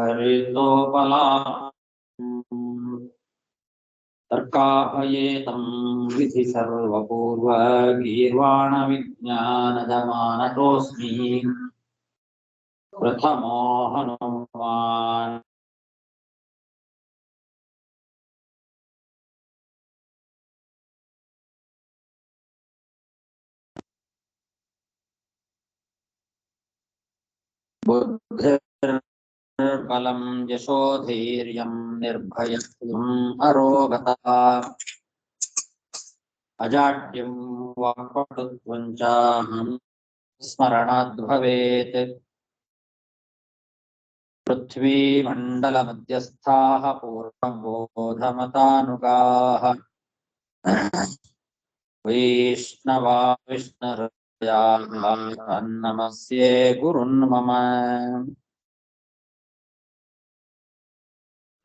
हरितोपला तर्काहयेतं विधि सर्वपूर्व गीर्वाण विज्ञानदमानतोऽस्मि प्रथमो हनुमान् बुद्धिर्बलं यशोधैर्यं निर्भयत्वम् अरोगता अजाड्यं वाक्पटुत्वं च स्मरणाद् भवेत् पृथ्वीमण्डलमध्यस्थाः पूर्वबोधमतानुगाः वैष्णवा विष्णुहृदयाः नमस्ये गुरुन् मम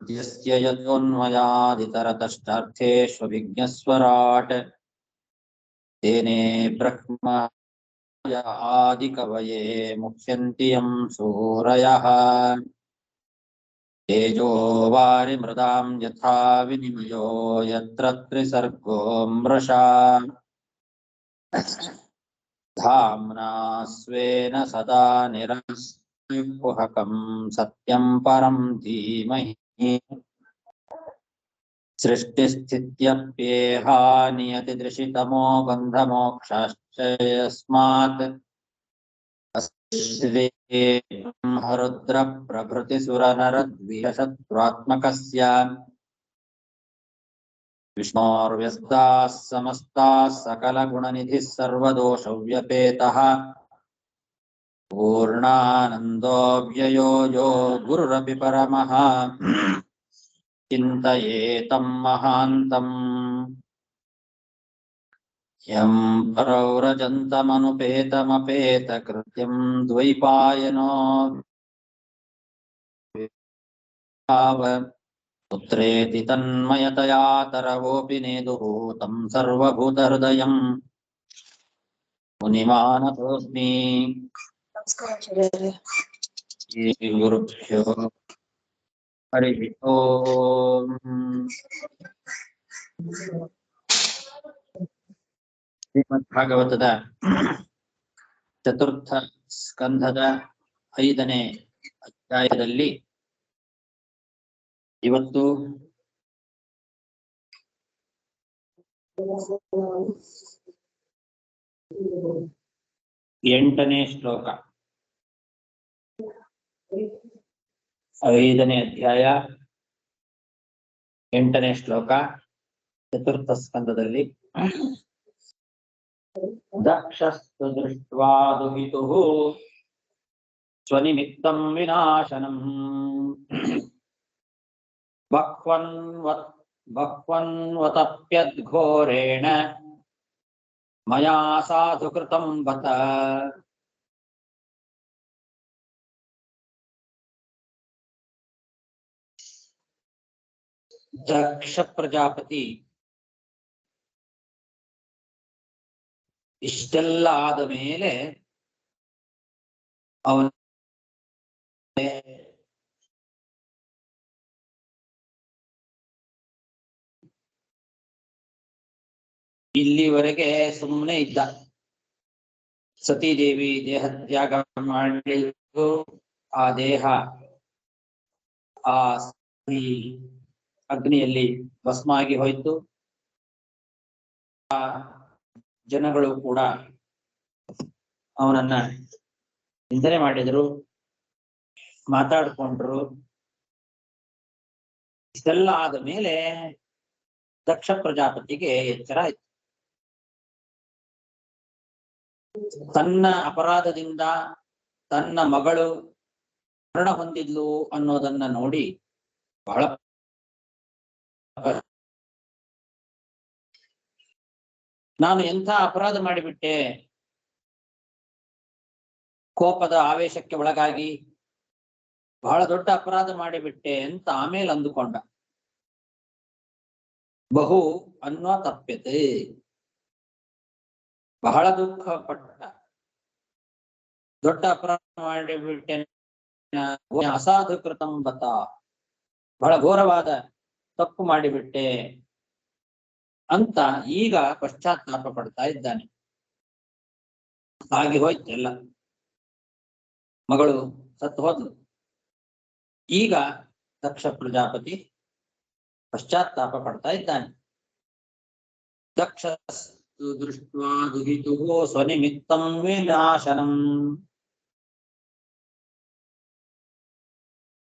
यस्य यतोऽन्वयादितरतश्चार्थेष्वभिज्ञस्वराट् तेने ब्रह्मय आदिकवये मुह्यन्ति यं सूरयः तेजो वारिमृदां यथा विनिमयो यत्र त्रिसर्गो मृषा धाम्ना स्वेन सदा निरस्तकुहकं सत्यं परं धीमहि सृष्टिस्थित्यप्येहा नियतिदृशितमो बन्धमोक्षाश्च यस्मात् रुद्रप्रभृतिसुरनरद्विषशत्रुरात्मकस्य विष्णोर्व्यस्ताः समस्ताः सकलगुणनिधिः सर्वदोषव्यपेतः पूर्णानन्दोऽव्ययो यो गुरुरपि परमः चिन्तयेतं महान्तम् यं परौरजन्तमनुपेतमपेतकृत्यं द्वैपायनो पुत्रेति तन्मयतया तरवोऽपि नेदुः तं सर्वभूतहृदयं मुनिमानतोऽस्मि गुरुभ्यो हरिः ओम् ಶ್ರೀಮದ್ಭಾಗವತದ ಚತುರ್ಥ ಸ್ಕಂಧದ 5ನೇ ಅಧ್ಯಾಯದಲ್ಲಿ ಇವತ್ತು 8ನೇ ಶ್ಲೋಕ 5ನೇ ಅಧ್ಯಾಯ 8ನೇ ಶ್ಲೋಕ ಚತುರ್ಥ ಸ್ಕಂದದಲ್ಲಿ ದಕ್ಷಸ್ತು ದೃಷ್ಟ್ವಾ ದುಹಿತುಃ ಸ್ವನಿಮಿತ್ತಂ ವಿನಾಶನಂ ಬಹ್ವನ್ವತಪ್ಯದ್ಘೋರೇಣ ಮಯಾ ಸಾಧು ಕೃತಂ ಬತ ದಕ್ಷ ಪ್ರಜಾಪತಿ ಇಷ್ಟೆಲ್ಲ ಆದ ಮೇಲೆ ಅವನ ಇಲ್ಲಿವರೆಗೆ ಸುಮ್ಮನೆ ಇದ್ದ. ಸತೀದೇವಿ ದೇಹ ತ್ಯಾಗ ಮಾಡಿದ್ದು, ಆ ದೇಹ ಆ ಅಗ್ನಿಯಲ್ಲಿ ಭಸ್ಮ ಆಗಿ ಹೋಯ್ತು. ಆ ಜನಗಳು ಕೂಡ ಅವನನ್ನ ನಿಂದನೆ ಮಾಡಿದ್ರು, ಮಾತಾಡ್ಕೊಂಡ್ರು. ಇದೆಲ್ಲ ಆದ ಮೇಲೆ ದಕ್ಷ ಪ್ರಜಾಪತಿಗೆ ಎಚ್ಚರ ಆಯ್ತು. ತನ್ನ ಅಪರಾಧದಿಂದ ತನ್ನ ಮಗಳು ಮರಣ ಹೊಂದಿದ್ಲು ಅನ್ನೋದನ್ನ ನೋಡಿ ಬಹಳ ನಾನು ಎಂಥ ಅಪರಾಧ ಮಾಡಿಬಿಟ್ಟೆ, ಕೋಪದ ಆವೇಶಕ್ಕೆ ಒಳಗಾಗಿ ಬಹಳ ದೊಡ್ಡ ಅಪರಾಧ ಮಾಡಿಬಿಟ್ಟೆ ಅಂತ ಆಮೇಲೆ ಅಂದುಕೊಂಡ. ಬಹು ಅನ್ನೋ ತಪ್ಯತೆ, ಬಹಳ ದುಃಖ ಪಟ್ಟ. ದೊಡ್ಡ ಅಪರಾಧ ಮಾಡಿಬಿಟ್ಟೆ ಅಸಾಧುಕೃತಂ ಬತ, ಬಹಳ ಘೋರವಾದ ತಪ್ಪು ಮಾಡಿಬಿಟ್ಟೆ ಅಂತ ಈಗ ಪಶ್ಚಾತ್ತಾಪ ಪಡ್ತಾ ಇದ್ದಾನೆ. ಆಗಿ ಹೋಯ್ತು ಎಲ್ಲ, ಮಗಳು ಸತ್ತು ಹೋದ್ಲು. ಈಗ ದಕ್ಷ ಪ್ರಜಾಪತಿ ಪಶ್ಚಾತ್ತಾಪ ಪಡ್ತಾ ಇದ್ದಾನೆ. ದಕ್ಷ ದೃಷ್ಟ್ವಾ ದುಹಿತುಃ ಸ್ವನಿಮಿತ್ತಂ ವಿನಾಶನಂ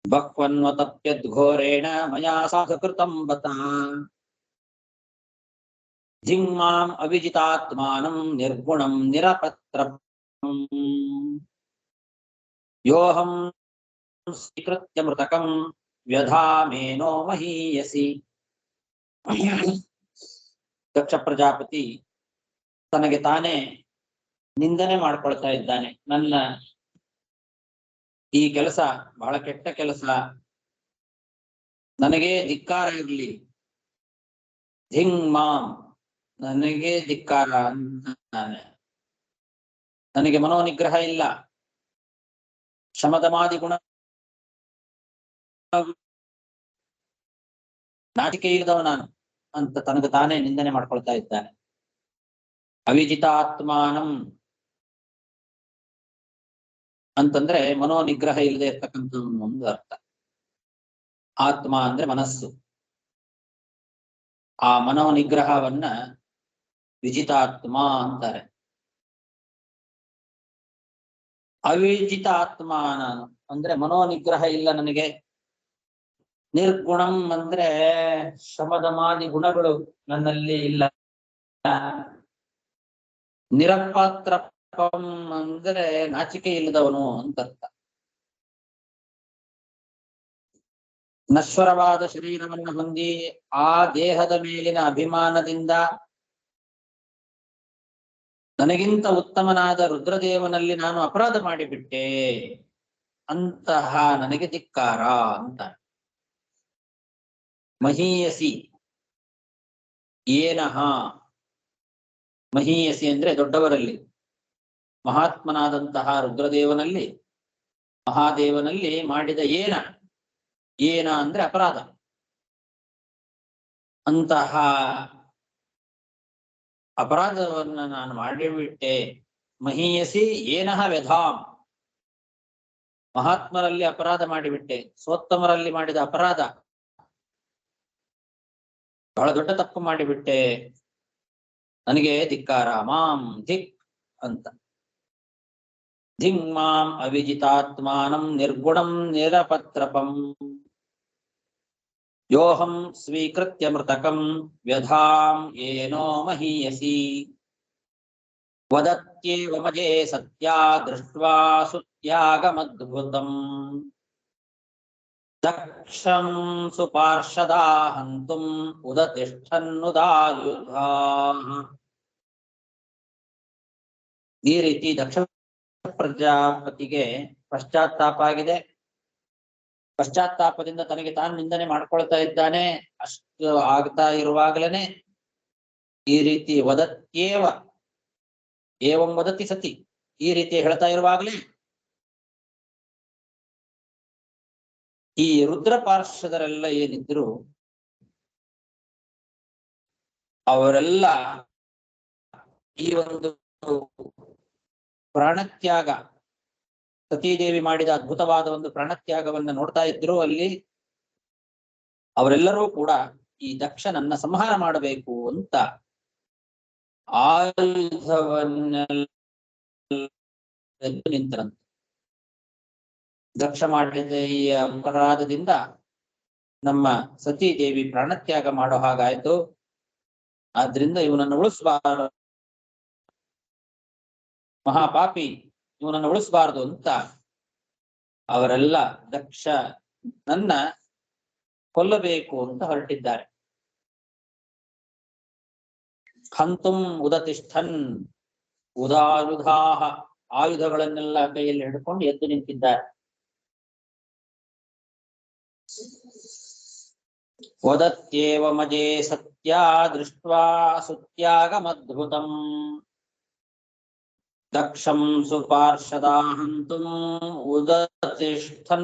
ಬಹ್ವನ್ವತಪ್ಯದ್ಘೋರೇಣ ಮಯಾ ಸಾಧುಕೃತಂ ಬತ ಧಿಂಮಾಂ ಅವಿಜಿತಾತ್ಮಾನಂ ನಿರ್ಗುಣಂ ನಿರಪತ್ರಂ ಯೋಹಂ ಸ್ವೀಕೃತ್ಯ ಮೃತಕಂ ವ್ಯಧಾಮೇನೋ ಮಹೀಯಸಿ. ದಕ್ಷ ಪ್ರಜಾಪತಿ ತನಗೆ ತಾನೇ ನಿಂದನೆ ಮಾಡ್ಕೊಳ್ತಾ ಇದ್ದಾನೆ. ನನ್ನ ಈ ಕೆಲಸ ಬಹಳ ಕೆಟ್ಟ ಕೆಲಸ, ನನಗೆ ಧಿಕ್ಕಾರ ಇರಲಿ, ಧಿಂಮಾಂ ನನಗೆ ಧಿಕ್ಕಾರ ಅಂತಾನೆ. ನನಗೆ ಮನೋನಿಗ್ರಹ ಇಲ್ಲ, ಶಮದಮಾದಿ ಗುಣ ನಾಚಿಕೆ ಇಲ್ಲದವ ನಾನು ಅಂತ ತನಗೆ ತಾನೇ ನಿಂದನೆ ಮಾಡ್ಕೊಳ್ತಾ ಇದ್ದಾನೆ. ಅವಿಜಿತಾತ್ಮಾನಂ ಅಂತಂದ್ರೆ ಮನೋನಿಗ್ರಹ ಇಲ್ಲದೆ ಇರ್ತಕ್ಕಂಥ ಒಂದು ಅರ್ಥ. ಆತ್ಮ ಅಂದ್ರೆ ಮನಸ್ಸು. ಆ ಮನೋನಿಗ್ರಹವನ್ನ ವಿಜಿತಾತ್ಮ ಅಂತಾರೆ. ಅವಿಜಿತಾತ್ಮಾನ ಅಂದ್ರೆ ಮನೋನಿಗ್ರಹ ಇಲ್ಲ ನನಗೆ. ನಿರ್ಗುಣಂ ಅಂದ್ರೆ ಶಮದಮಾದಿ ಗುಣಗಳು ನನ್ನಲ್ಲಿ ಇಲ್ಲ. ನಿರಪಾತ್ರಪಂ ಅಂದ್ರೆ ನಾಚಿಕೆ ಇಲ್ಲದವನು ಅಂತ ಅರ್ಥ. ನಶ್ವರವಾದ ಶರೀರವನ್ನು ಹೊಂದಿ ಆ ದೇಹದ ಮೇಲಿನ ಅಭಿಮಾನದಿಂದ ನನಗಿಂತ ಉತ್ತಮನಾದ ರುದ್ರದೇವನಲ್ಲಿ ನಾನು ಅಪರಾಧ ಮಾಡಿಬಿಟ್ಟೆ, ಅಂತಹ ನನಗೆ ಧಿಕ್ಕಾರ ಅಂತ. ಮಹೀಯಸಿ ಏನಹ, ಮಹೀಯಸಿ ಅಂದ್ರೆ ದೊಡ್ಡವರಲ್ಲಿ, ಮಹಾತ್ಮನಾದಂತಹ ರುದ್ರದೇವನಲ್ಲಿ, ಮಹಾದೇವನಲ್ಲಿ ಮಾಡಿದ ಏನ, ಏನ ಅಂದ್ರೆ ಅಪರಾಧ, ಅಂತಹ ಅಪರಾಧವನ್ನ ನಾನು ಮಾಡಿಬಿಟ್ಟೆ. ಮಹೀಯಸಿ ಏನಹ ವ್ಯಧಾಂ, ಮಹಾತ್ಮರಲ್ಲಿ ಅಪರಾಧ ಮಾಡಿಬಿಟ್ಟೆ, ಸೋತ್ತಮರಲ್ಲಿ ಮಾಡಿದ ಅಪರಾಧ, ಬಹಳ ದೊಡ್ಡ ತಪ್ಪು ಮಾಡಿಬಿಟ್ಟೆ, ನನಗೆ ಧಿಕ್ಕಾರ. ಮಾಂ ಧಿಕ್ ಅಂತ. ಧಿಂಗ್ ಮಾಂ ಅವಿಜಿತಾತ್ಮಾನಂ ನಿರ್ಗುಣಂ ನಿರಪತ್ರಪಂ ಯೋಹಂ ಸ್ವೀಕೃತ್ಯ ಮೃತಕಂ ವ್ಯಧಾಂ ಏನೋ ಮಹೀಯಸಿ ವದತ್ಯೇವ ಮಜೇ ಸತ್ಯಾ ದೃಷ್ಟ್ವಾ ಸುತ್ಯಾಗಮದ್ಭುತಂ ದಕ್ಷಂ ಸುಪಾರ್ಷದಾ ಹಂತುಂ ಉದತಿಷ್ಠನ್ನುದಾಯುಧಾಃ. ಈ ರೀತಿ ದಕ್ಷ ಪ್ರಜಾಪತಿಗೆ ಪಶ್ಚಾತ್ತಾಪ ಆಗಿದೆ. ಪಶ್ಚಾತ್ತಾಪದಿಂದ ತನಗೆ ತಾನು ನಿಂದನೆ ಮಾಡ್ಕೊಳ್ತಾ ಇದ್ದಾನೆ. ಅಷ್ಟು ಆಗ್ತಾ ಇರುವಾಗಲೇ ಈ ರೀತಿ ವದತ್ಯೇವ ಏವಂ ವದತಿ ಸತಿ, ಈ ರೀತಿ ಹೇಳ್ತಾ ಇರುವಾಗಲೇ ಈ ರುದ್ರ ಪಾರ್ಶ್ವದರೆಲ್ಲ ಏನಿದ್ರು ಅವರೆಲ್ಲ ಈ ಒಂದು ಪ್ರಾಣತ್ಯಾಗ, ಸತೀದೇವಿ ಮಾಡಿದ ಅದ್ಭುತವಾದ ಒಂದು ಪ್ರಾಣತ್ಯಾಗವನ್ನು ನೋಡ್ತಾ ಇದ್ರು. ಅಲ್ಲಿ ಅವರೆಲ್ಲರೂ ಕೂಡ ಈ ದಕ್ಷನನ್ನ ಸಂಹಾರ ಮಾಡಬೇಕು ಅಂತ ಆಯುಧವನ್ನೆಲ್ಲ ನಿಂತರಂತೆ. ದಕ್ಷ ಮಾಡಿದ ಈ ಅಪರಾಧದಿಂದ ನಮ್ಮ ಸತೀದೇವಿ ಪ್ರಾಣತ್ಯಾಗ ಮಾಡೋ ಹಾಗಾಯ್ತು. ಆದ್ರಿಂದ ಇವನನ್ನು ಉಳಿಸಬಾರದು, ಮಹಾಪಾಪಿ, ಇವನನ್ನು ಉಳಿಸಬಾರದು ಅಂತ ಅವರೆಲ್ಲ ದಕ್ಷ ನನ್ನ ಕೊಲ್ಲಬೇಕು ಅಂತ ಹೊರಟಿದ್ದಾರೆ. ಹಂತುಂ ಉದತಿಷ್ಠನ್ ಉದಾಯುಧಾಹ, ಆಯುಧಗಳನ್ನೆಲ್ಲ ಕೈಯಲ್ಲಿ ಹಿಡ್ಕೊಂಡು ಎದ್ದು ನಿಂತಿದ್ದಾರೆ. ವದತ್ಯೇವ ಮಜೇ ಸತ್ಯ ದೃಷ್ಟ್ವಾ ಸುತ್ಯಾಗಮದ್ಭುತಂ ದಕ್ಷಂ ಸುಪಾರ್ಷದಾಹಂತುಂ ಉದತಿಷ್ಠನ್ನುದಾಯುಧಾಃ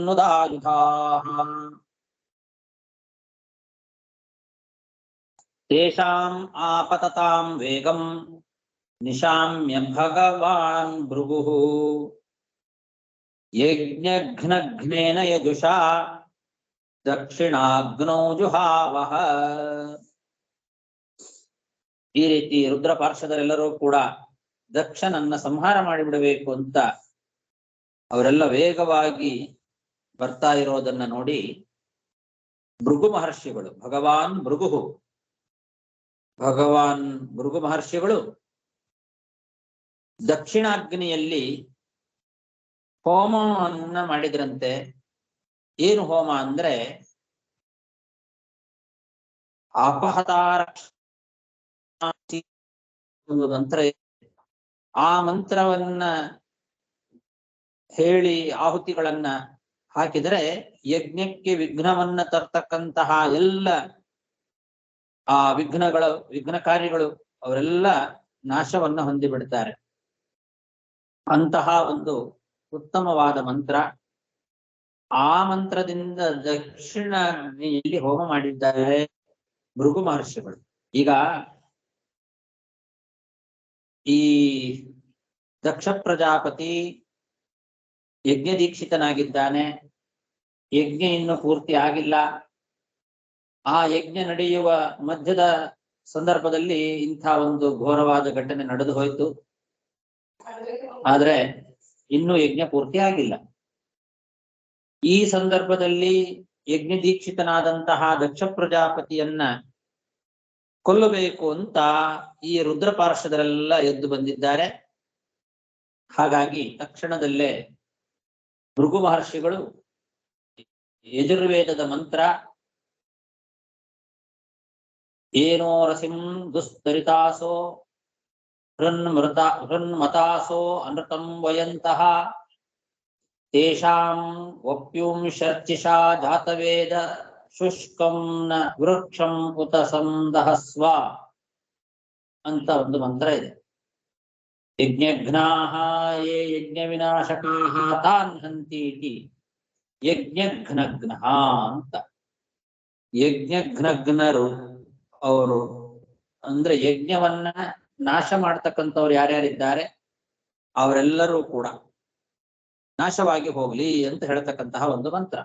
ತೇಷಾಂ ಆಪತತಾಂ ವೇಗಂ ನಿಶಾಮ್ಯ ಭಗವಾನ್ ಭೃಗುಃ ಯಜ್ಞಘ್ನಘ್ನೇನ ಯಜುಷಾ ದಕ್ಷಿಣಾಗ್ನೌ ಜುಹಾವಹ. ಈ ರೀತಿ ರುದ್ರ ಪಾರ್ಶ್ವದರೆಲ್ಲರೂ ಕೂಡ ದಕ್ಷನನ್ನ ಸಂಹಾರ ಮಾಡಿಬಿಡಬೇಕು ಅಂತ ಅವರೆಲ್ಲ ವೇಗವಾಗಿ ಬರ್ತಾ ಇರೋದನ್ನ ನೋಡಿ ಭೃಗು ಮಹರ್ಷಿಗಳು, ಭಗವಾನ್ ಭೃಗು ಮಹರ್ಷಿಗಳು ದಕ್ಷಿಣಾಗ್ನಿಯಲ್ಲಿ ಹೋಮವನ್ನ ಮಾಡಿದ್ರಂತೆ. ಏನು ಹೋಮ ಅಂದ್ರೆ ಅಪಹತಾರ ಒಂದು ಮಂತ್ರ, ಆ ಮಂತ್ರವನ್ನ ಹೇಳಿ ಆಹುತಿಗಳನ್ನ ಹಾಕಿದರೆ ಯಜ್ಞಕ್ಕೆ ವಿಘ್ನವನ್ನ ತರ್ತಕ್ಕಂತಹ ಎಲ್ಲ ಆ ವಿಘ್ನಕಾರಿಗಳು ಅವರೆಲ್ಲ ನಾಶವನ್ನ ಹೊಂದಿಬಿಡ್ತಾರೆ. ಅಂತಹ ಒಂದು ಉತ್ತಮವಾದ ಮಂತ್ರ. ಆ ಮಂತ್ರದಿಂದ ದಕ್ಷಿಣಾಗ್ನಿಯಲ್ಲಿ ಹೋಮ ಮಾಡಿದ್ದಾರೆ ಭೃಗು ಮಹರ್ಷಿಗಳು. ಈಗ ಈ ದಕ್ಷ ಪ್ರಜಾಪತಿ ಯಜ್ಞ ದೀಕ್ಷಿತನಾಗಿದ್ದಾನೆ. ಯಜ್ಞ ಇನ್ನು ಪೂರ್ತಿ ಆಗಿಲ್ಲ. ಆ ಯಜ್ಞ ನಡೆಯುವ ಮಧ್ಯದ ಸಂದರ್ಭದಲ್ಲಿ ಇಂಥ ಒಂದು ಘೋರವಾದ ಘಟನೆ ನಡೆದು ಹೋಯಿತು. ಆದ್ರೆ ಇನ್ನೂ ಯಜ್ಞ ಪೂರ್ತಿ ಆಗಿಲ್ಲ. ಈ ಸಂದರ್ಭದಲ್ಲಿ ಯಜ್ಞ ದೀಕ್ಷಿತನಾದಂತಹ ದಕ್ಷ ಪ್ರಜಾಪತಿಯನ್ನ ಕೊಲ್ಲಬೇಕು ಅಂತ ಈ ರುದ್ರ ಪಾರ್ಶ್ವದರೆಲ್ಲ ಎದ್ದು ಬಂದಿದ್ದಾರೆ. ಹಾಗಾಗಿ ತಕ್ಷಣದಲ್ಲೇ ಭೃಗು ಮಹರ್ಷಿಗಳು ಯಜುರ್ವೇದದ ಮಂತ್ರ ಏನೋ ರಸಿಂ ದುಸ್ತರಿತಾಸೋ ಹೃನ್ಮತಾಸೋ ಅನೃತಂ ವಯಂತಹ ತೇಷಾಂ ವಪ್ಯುಂಶರ್ಚಿಷಾ ಜಾತವೇದ ಶುಷ್ಕಂ ನ ವೃಕ್ಷಂ ಉತ ಸಂದಹಸ್ವ ಅಂತ ಒಂದು ಮಂತ್ರ ಇದೆ. ಯಜ್ಞಘ್ನಾಃ ಯೇ ಯಜ್ಞ ವಿನಾಶಕಾಃ ತಾನ್ ಹಂತೀತಿ ಯಜ್ಞಘ್ನಘ್ನಃ ಅಂತ. ಯಜ್ಞಘ್ನಘ್ನರು ಅವರು ಅಂದ್ರೆ ಯಜ್ಞವನ್ನ ನಾಶ ಮಾಡ್ತಕ್ಕಂಥವ್ರು ಯಾರ್ಯಾರಿದ್ದಾರೆ ಅವರೆಲ್ಲರೂ ಕೂಡ ನಾಶವಾಗಿ ಹೋಗ್ಲಿ ಅಂತ ಹೇಳ್ತಕ್ಕಂತಹ ಒಂದು ಮಂತ್ರ.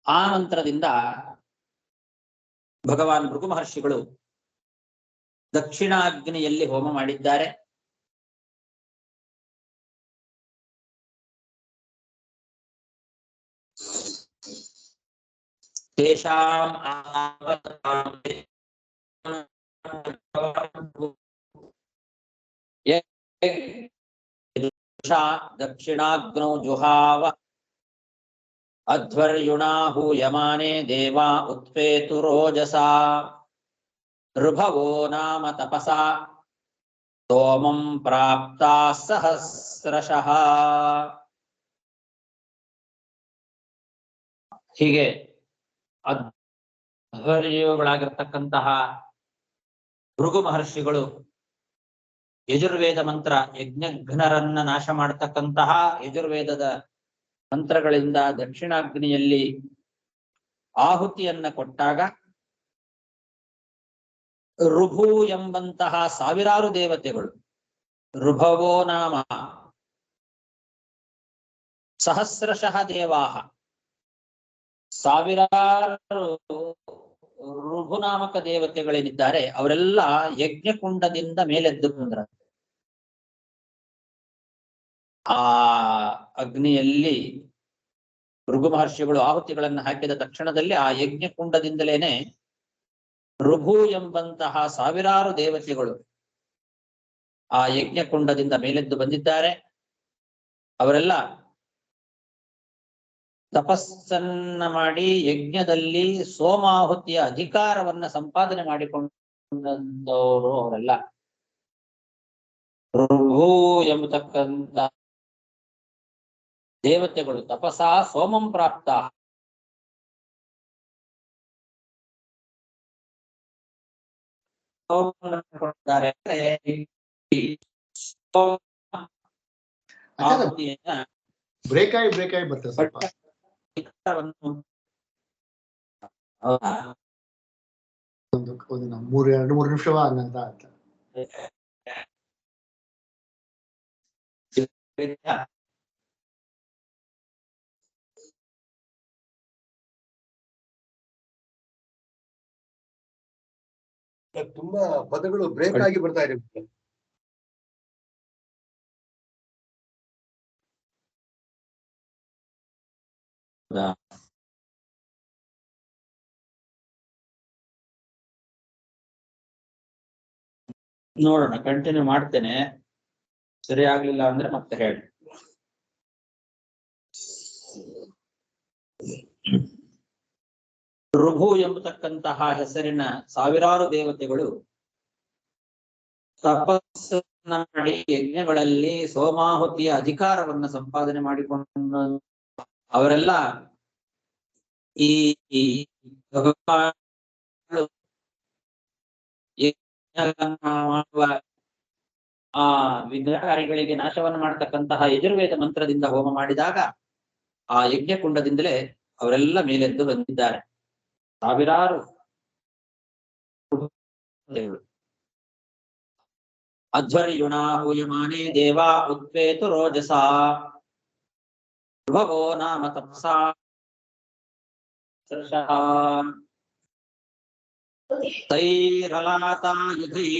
ಆ ಮಂತ್ರದಿಂದ ಭಗವಾನ್ ಭೃಗು ಮಹರ್ಷಿಗಳು ದಕ್ಷಿಣಾಗ್ನಿಯಲ್ಲಿ ಹೋಮ ಮಾಡಿದ್ದಾರೆ. ತೇಷಾಂ ದಕ್ಷಿಣಾಗ್ನೌ ಜುಹಾವ ಅಧ್ವರ್ಯುಣಾಹೂಯಮಾನೆ ದೇವಾ ಉತ್ಪೇತು ರೋಜಸಾ ಋಭವೋ ನಾಮ ತಪಸಾ ಸೋಮಂ ಪ್ರಾಪ್ತಾ ಸಹಸ್ರಶಃ. ಹೀಗೆ ಅಧ್ವರ್ಯುಗಳಾಗಿರ್ತಕ್ಕಂತಹ ಭೃಗು ಮಹರ್ಷಿಗಳು ಯಜುರ್ವೇದ ಮಂತ್ರ ಯಜ್ಞಘ್ನರನ್ನ ನಾಶ ಮಾಡತಕ್ಕಂತಹ ಯಜುರ್ವೇದದ ಮಂತ್ರಗಳಿಂದ ದಕ್ಷಿಣಾಗ್ನಿಯಲ್ಲಿ ಆಹುತಿಯನ್ನ ಕೊಟ್ಟಾಗ ಋಭು ಎಂಬಂತಹ ಸಾವಿರಾರು ದೇವತೆಗಳು, ಋಭವೋ ನಾಮ ಸಹಸ್ರಶಃ ದೇವಾಹ, ಸಾವಿರಾರು ಋಭುನಾಮಕ ದೇವತೆಗಳೇನಿದ್ದಾರೆ ಅವರೆಲ್ಲ ಯಜ್ಞಕುಂಡದಿಂದ ಮೇಲೆದ್ದು ಬಂದ್ರಂತೆ. ಆ ಅಗ್ನಿಯಲ್ಲಿ ಭೃಗು ಮಹರ್ಷಿಗಳು ಆಹುತಿಗಳನ್ನು ಹಾಕಿದ ತಕ್ಷಣದಲ್ಲಿ ಆ ಯಜ್ಞಕುಂಡದಿಂದಲೇನೆ ಋಭು ಎಂಬಂತಹ ಸಾವಿರಾರು ದೇವತೆಗಳು ಆ ಯಜ್ಞಕುಂಡದಿಂದ ಮೇಲೆದ್ದು ಬಂದಿದ್ದಾರೆ. ಅವರೆಲ್ಲ ತಪಸ್ಸನ್ನ ಮಾಡಿ ಯಜ್ಞದಲ್ಲಿ ಸೋಮಾಹುತಿಯ ಅಧಿಕಾರವನ್ನ ಸಂಪಾದನೆ ಮಾಡಿಕೊಂಡವರು ಅವರೆಲ್ಲ. ಋಭು ಎಂಬತಕ್ಕಂತ ದೇವತೆಗಳು ತಪಸಾ ಸೋಮಂ ಪ್ರಾಪ್ತ, ಬ್ರೇಕ್ ಆಗಿ ಬರ್ತದೆ ಸ್ವಲ್ಪ. ಒಂದು 2-3 ನಿಮಿಷವ ಹಂಗಂತ ಅಂತ. ತುಂಬಾ ಪದಗಳು ಬ್ರೇಕ್ ಆಗಿ ಬರ್ತಾ ಇದೆ. ನೋಡೋಣ, ಕಂಟಿನ್ಯೂ ಮಾಡ್ತೇನೆ. ಸರಿ ಆಗ್ಲಿಲ್ಲ ಅಂದ್ರೆ ಮತ್ತೆ ಹೇಳಿ. ಋಭು ಎಂಬತಕ್ಕಂತಹ ಹೆಸರಿನ ಸಾವಿರಾರು ದೇವತೆಗಳು ತಪಸ್ಸನ್ನ ಮಾಡಿ ಯಜ್ಞಗಳಲ್ಲಿ ಸೋಮಾಹುತಿಯ ಅಧಿಕಾರವನ್ನ ಸಂಪಾದನೆ ಮಾಡಿಕೊಂಡು ಅವರೆಲ್ಲ ಈ ಮಾಡುವ ಆ ವಿಗ್ರಹಕಾರಿಗಳಿಗೆ ನಾಶವನ್ನು ಮಾಡತಕ್ಕಂತಹ ಯಜುರ್ವೇದ ಮಂತ್ರದಿಂದ ಹೋಮ ಮಾಡಿದಾಗ ಆ ಯಜ್ಞಕುಂಡದಿಂದಲೇ ಅವರೆಲ್ಲ ಮೇಲೆದ್ದು ಬಂದಿದ್ದಾರೆ. ಸಾವಿರಾರು ಅಧ್ವರ್ಯುಣಾ ಹೂಯಮಾನೇ ದೇವಾ ಉತ್ಪೇತು ರೋಜಸಾ ಭಗೋ ನಾಮ ತಪಸಾ ತೈರಲಾತಾಯುಧೈ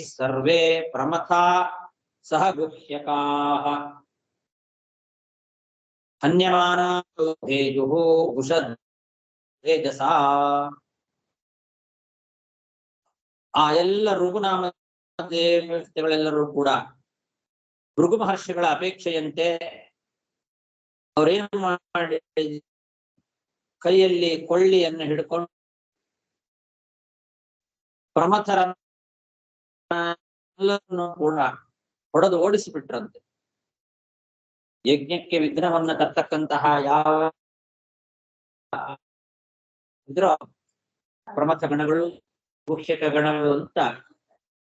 ಸರ್ವೇ ಪ್ರಮಥಾ ಸಹ ಗುಹ್ಯಕಾಃ ಹನ್ಯಮಾನಾ ಭೇಜುಃ ಉಷದ್ ತೇಜಸಾ. ಆ ಎಲ್ಲ ಋಗುನಾಮ ದೇವತೆಗಳೆಲ್ಲರೂ ಕೂಡ ಭೃಗು ಮಹರ್ಷಿಗಳ ಅಪೇಕ್ಷೆಯಂತೆ ಅವರೇನು ಮಾಡಿ ಕೈಯಲ್ಲಿ ಕೊಳ್ಳಿಯನ್ನು ಹಿಡ್ಕೊಂಡು ಪ್ರಮಥರನ್ನು ಕೂಡ ಹೊಡೆದು ಓಡಿಸಿಬಿಟ್ರಂತೆ. ಯಜ್ಞಕ್ಕೆ ವಿಘ್ನವನ್ನ ತರ್ತಕ್ಕಂತಹ ಯಾವ ಪ್ರಮಥ ಗಣಗಳು ಗುಹ್ಯಕ ಗಣಗಳು ಅಂತ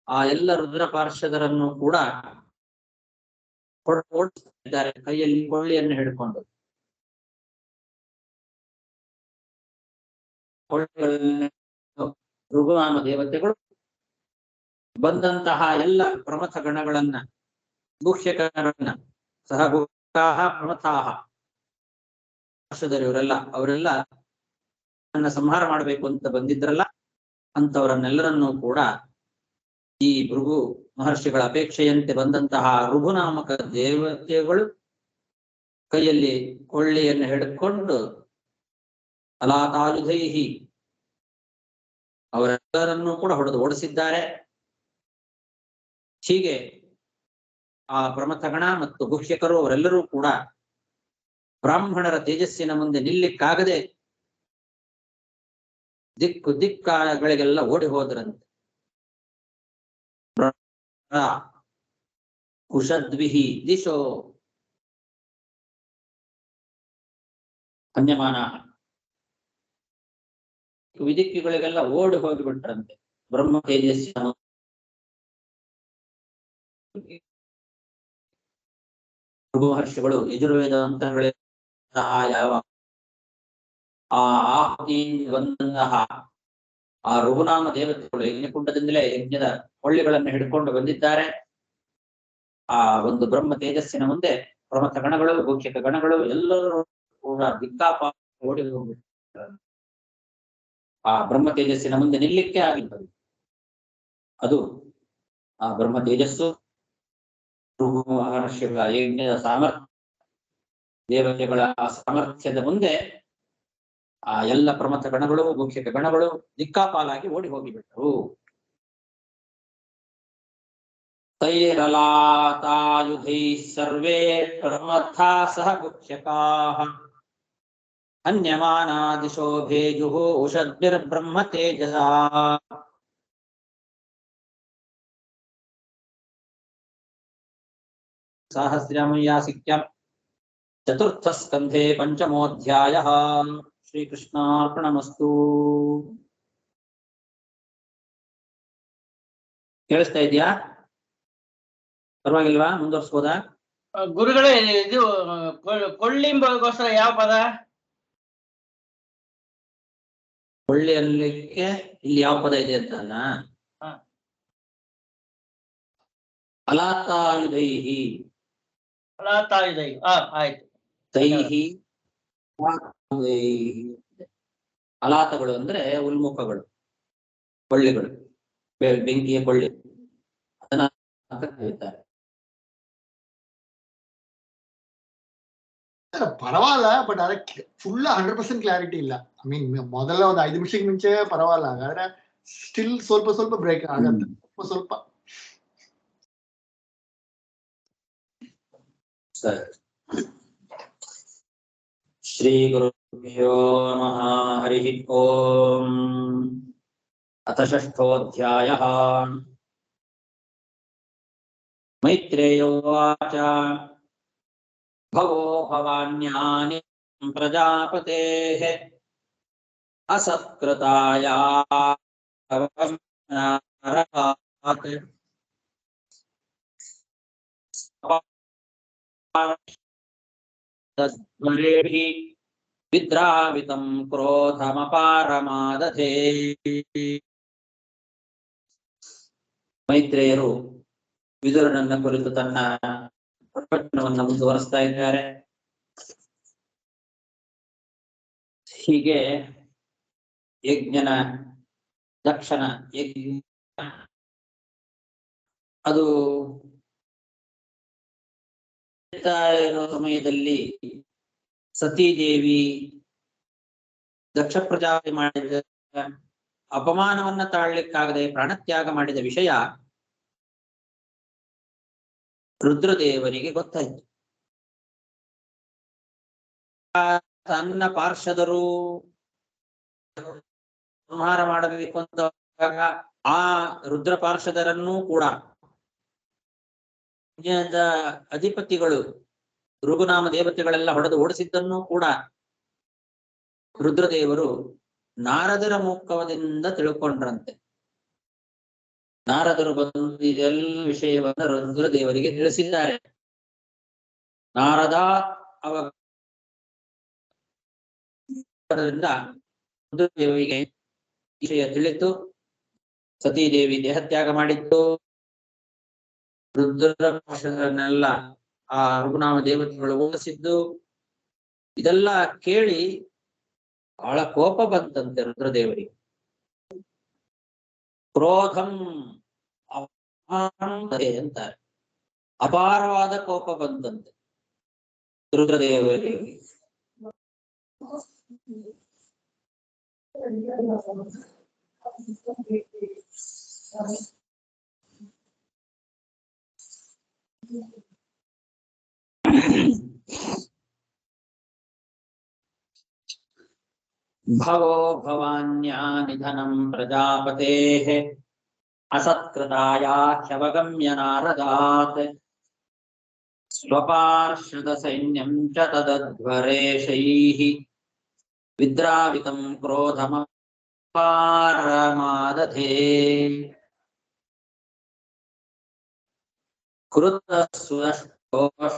ಆ ಎಲ್ಲ ರುದ್ರ ಪಾರ್ಷದರನ್ನು ಕೂಡ ಓಡಿಸಿದ್ದಾರೆ ಕೈಯಲ್ಲಿ ಕೊಳ್ಳಿಯನ್ನು ಹಿಡ್ಕೊಂಡು. ಋಗುನಾಮ ದೇವತೆಗಳು ಬಂದಂತಹ ಎಲ್ಲ ಪ್ರಮಥ ಗಣಗಳನ್ನ ಗುಹ್ಯಕರನ್ನ ಸಹ ಗುಪ್ತಾಹ ಪ್ರಮಥಾಹ ಇವರೆಲ್ಲ ಅವರೆಲ್ಲ ನನ್ನ ಸಂಹಾರ ಮಾಡಬೇಕು ಅಂತ ಬಂದಿದ್ರಲ್ಲ ಅಂತವರನ್ನೆಲ್ಲರನ್ನೂ ಕೂಡ ಈ ಭೃಗು ಮಹರ್ಷಿಗಳ ಅಪೇಕ್ಷೆಯಂತೆ ಬಂದಂತಹ ಋಭುನಾಮಕ ದೇವತೆಗಳು ಕೈಯಲ್ಲಿ ಕೊಳ್ಳಿಯನ್ನು ಹಿಡ್ಕೊಂಡು ಅಲಾತಾಯುಧೈಹಿ ಅವರೆಲ್ಲರನ್ನೂ ಕೂಡ ಹೊಡೆದು ಓಡಿಸಿದ್ದಾರೆ. ಹೀಗೆ ಆ ಪ್ರಮಥಗಣ ಮತ್ತು ಗುಹ್ಯಕರು ಅವರೆಲ್ಲರೂ ಕೂಡ ಬ್ರಾಹ್ಮಣರ ತೇಜಸ್ಸಿನ ಮುಂದೆ ನಿಲ್ಲಿಕ್ಕಾಗದೆ ದಿಕ್ಕುಗಳಿಗೆಲ್ಲ ಓಡಿ ಹೋದ್ರಂತೆ. ಕುಶದ್ವಿಹಿ ದಿಶೋ ಅನ್ಯಮಾನ ವಿದಿಕ್ಕುಗಳಿಗೆಲ್ಲ ಓಡಿ ಹೋಗಿಬಿಟ್ರಂತೆ ಬ್ರಹ್ಮ ತೇಜಸ್ಸಿನ ಮಹರ್ಷಿಗಳು ಯಜುರ್ವೇದ ಮಂತ್ರಗಳ ಯಾವ ಬಂದಂತಹ ಆ ಋಗುನಾಮ ದೇವತೆಗಳು ಯಜ್ಞಕುಂಡದಿಂದಲೇ ಯಜ್ಞದ ಕೊಳ್ಳಿಗಳನ್ನು ಹಿಡ್ಕೊಂಡು ಬಂದಿದ್ದಾರೆ. ಆ ಒಂದು ಬ್ರಹ್ಮ ತೇಜಸ್ಸಿನ ಮುಂದೆ ಪ್ರಮಥ ಗಣಗಳು ಗುಹ್ಯಕ ಗಣಗಳು ಎಲ್ಲರೂ ಕೂಡ ದಿಕ್ಕಾಪ ಓಡಿ ಹೋಗ್ಬಿಟ್ಟಿದ್ದಾರೆ. ಆ ಬ್ರಹ್ಮ ತೇಜಸ್ಸಿನ ಮುಂದೆ ನಿಲ್ಲಿಕ್ಕೆ ಆಗಿಲ್ಲ. ಅದು ಆ ಬ್ರಹ್ಮ ತೇಜಸ್ಸು ಮಹರ್ಷಿಗಳ ಯಜ್ಞದ ಸಾಮರ್ಥ್ಯ ದೇವತೆಗಳ ಸಾಮರ್ಥ್ಯದ ಮುಂದೆ ಆ ಎಲ್ಲ ಪ್ರಮಥ ಗಣಗಳು ಗುಹ್ಯಕ ಗಣಗಳು ದಿಕ್ಕಾಪಾಲಾಗಿ ಓಡಿ ಹೋಗಿಬಿಟ್ಟರು. ತೈರಲಾತಾಯುಧೈ ಸರ್ವೇ ಪ್ರಮಥಾ ಸಹ ಗುಹ್ಯಕಾಃ ಹನ್ಯಮಾನಾ ದಿಶೋ ಭೇಜುಃ ಉಷದ್ಭಿರ್ಬ್ರಹ್ಮ ತೇಜಸಾ. ಸಾಹಸ್ರ್ಯಾಮಯ್ಯಾಸಿಕ್ಯಂ ಚತುರ್ಥ ಸ್ಕಂಧೆ ಪಂಚಮೋಧ್ಯಾಯಃ. ಶ್ರೀಕೃಷ್ಣಾರ್ಪಣಮಸ್ತು. ಕೇಳಿಸ್ತಾ ಇದೆಯಾ? ಪರವಾಗಿಲ್ವಾ? ಮುಂದುವರ್ಸ್ಬೋದಾ? ಗುರುಗಳೇ ಇದು ಕೊಳ್ಳಿಂಬಗೋಸ್ಕರ ಯಾವ ಪದ? ಕೊಳ್ಳಿ ಅನ್ಲಿಕ್ಕೆ ಇಲ್ಲಿ ಯಾವ ಪದ ಇದೆ ಅಂತಲ್ಲ? ಹ. ಅಲಾತಾಯುಧೈಹಿ. ಅಲಾತಾಯುಧೈ. ಆಯ್ತು. ತೈಹಿ ಅಲಾತಗಳು ಅಂದ್ರೆ ಉಲ್ಮುಖಗಳು, ಕೊಳ್ಳಿಗಳು, ಬೆಂಕಿಯ ಕೊಳ್ಳಿ, ಅದನ್ನ ಕರೀತಾರೆ. ಪರವಾಗಿಲ್ಲ, ಬಟ್ ಅದಕ್ಕೆ ಫುಲ್ 100% ಕ್ಲಾರಿಟಿ ಇಲ್ಲ. ಐ ಮೀನ್ ಮೊದಲ ಒಂದು 5 ನಿಮಿಷಕ್ಕೆ ಮುಂಚೆ ಪರವಾಗಿಲ್ಲ, ಹಾಗಾದ್ರೆ ಸ್ಟಿಲ್ ಸ್ವಲ್ಪ ಬ್ರೇಕ್ ಆಗತ್ತೆ, ಸ್ವಲ್ಪ. ಸರಿ. ಶ್ರೀ ಗುರುಭ್ಯೋ ನಮಃ. ಹರಿ ಓಂ. ಅಥ ಷಷ್ಠೋऽಧ್ಯಾಯಃ. ಮೈತ್ರೇಯ ಉವಾಚ. ಭವೋ ಭವಾನ್ಯಾನಿ ಪ್ರಜಾಪತೇಃ ಅಸತ್ಕೃತಾಯಾ ವಿದ್ರಾವಿತಂ ಕ್ರೋಧಮಪಾರಮಾದಧೇ. ಮೈತ್ರೇಯರು ವಿದುರನನ್ನ ಕುರಿತು ತನ್ನ ಪ್ರವಚನವನ್ನು ಮುಂದುವರಿಸ್ತಾ ಇದ್ದಾರೆ. ಹೀಗೆ ಯಜ್ಞನ ದಕ್ಷನ ಯಜ್ಞ ಅದು ಇರೋ ಸಮಯದಲ್ಲಿ ಸತೀದೇವಿ ದಕ್ಷ ಪ್ರಜಾಪತಿ ಮಾಡಿದ ಅಪಮಾನವನ್ನ ತಾಳ್ಲಿಕ್ಕಾಗದೆ ಪ್ರಾಣತ್ಯಾಗ ಮಾಡಿದ ವಿಷಯ ರುದ್ರದೇವರಿಗೆ ಗೊತ್ತಾಯ್ತು. ತನ್ನ ಪಾರ್ಷದರು ಸಂಹಾರ ಮಾಡಬೇಕು ಅಂತ ಆ ರುದ್ರ ಪಾರ್ಷದರನ್ನೂ ಕೂಡ ಅಧಿಪತಿಗಳು ಋಗುನಾಮ ದೇವತೆಗಳೆಲ್ಲ ಹೊಡೆದು ಓಡಿಸಿದ್ದನ್ನೂ ಕೂಡ ರುದ್ರದೇವರು ನಾರದರ ಮುಖದಿಂದ ತಿಳ್ಕೊಂಡ್ರಂತೆ. ನಾರದರು ಬಂದು ಇದೆಲ್ಲ ವಿಷಯವನ್ನ ರುದ್ರದೇವರಿಗೆ ತಿಳಿಸಿದ್ದಾರೆ. ನಾರದ ಅವರಿಂದ ರುದ್ರದೇವರಿಗೆ ವಿಷಯ ತಿಳಿತು. ಸತೀದೇವಿ ದೇಹತ್ಯಾಗ ಮಾಡಿದ್ದು, ರುದ್ರನೆಲ್ಲ ಆ ಋಗುನಾಮ ದೇವತೆಗಳು ಓಡಿಸಿದ್ದು, ಇದೆಲ್ಲ ಕೇಳಿ ಬಹಳ ಕೋಪ ಬಂತಂತೆ ರುದ್ರದೇವರಿಗೆ. ಕ್ರೋಧಂ ಅಂತಾರೆ, ಅಪಾರವಾದ ಕೋಪ ಬಂತಂತೆ ರುದ್ರದೇವರಿಗೆ. ಭವೋ ಭವಾನ್ಯಾ ನಿಧನಂ ಪ್ರಜಾಪತೇಃ ಅಸತ್ಕೃತಾಯಾಹ್ಯವಗಮ್ಯ ನಾರದಾತ್ ಸ್ವಪಾರ್ಷದ ಸೈನ್ಯಂ ಚ ತದಧ್ವರೇಶೈಃ ವಿದ್ರಾವಿತಂ ಕ್ರೋಧಮಪಾರಮಾದಧೇ. ಕೃತಸ್ವಷ್ಟಃ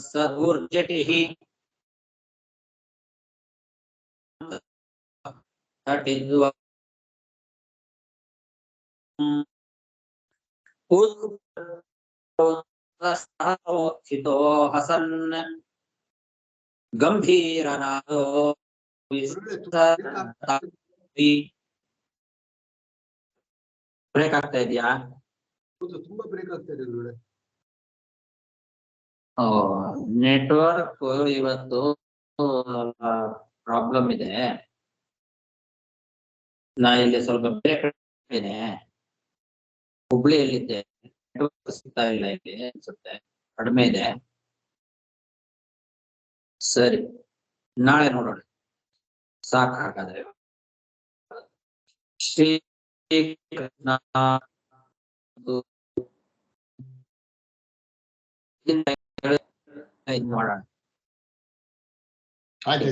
ಸದೂರ್ಜಟಿಃ ಹಸನ್ ಗಂಭೀರನಾದೋ ಬ್ರೇಕ್ ಆಗ್ತಾ ಇದೆಯಾ? ತುಂಬಾ ಬ್ರೇಕ್ ಆಗ್ತಾ ಇದೆ ಗುರುಗಳೇ. ನೆಟ್ವರ್ಕ್ ಇವತ್ತು ಪ್ರಾಬ್ಲಮ್ ಇದೆ. ನಾ ಇಲ್ಲಿ ಸ್ವಲ್ಪ ಬ್ರೇಕ್ ಇದ್ದೇನೆ. ಹುಬ್ಳಿಯಲ್ಲಿದ್ದೆ, ನೆಟ್ವರ್ಕ್ ಸಿಗ್ತಾ ಇಲ್ಲ ಇಲ್ಲಿ ಅನ್ಸುತ್ತೆ, ಕಡಿಮೆ ಇದೆ. ಸರಿ, ನಾಳೆ ನೋಡೋಣ. ಸಾಕಾಗಾದ್ರೆ ಶ್ರೀ ಕೃಷ್ಣ ಮಾಡೋಣ. ಆಯ್ತು,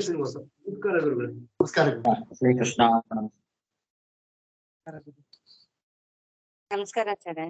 ಶ್ರೀನಿವಾಸ, ನಮಸ್ಕಾರ ಗುರುಗಳೇ. ನಮಸ್ಕಾರ. ಶ್ರೀಕೃಷ್ಣ. ನಮಸ್ಕಾರ ಆಚಾರ್ಯ.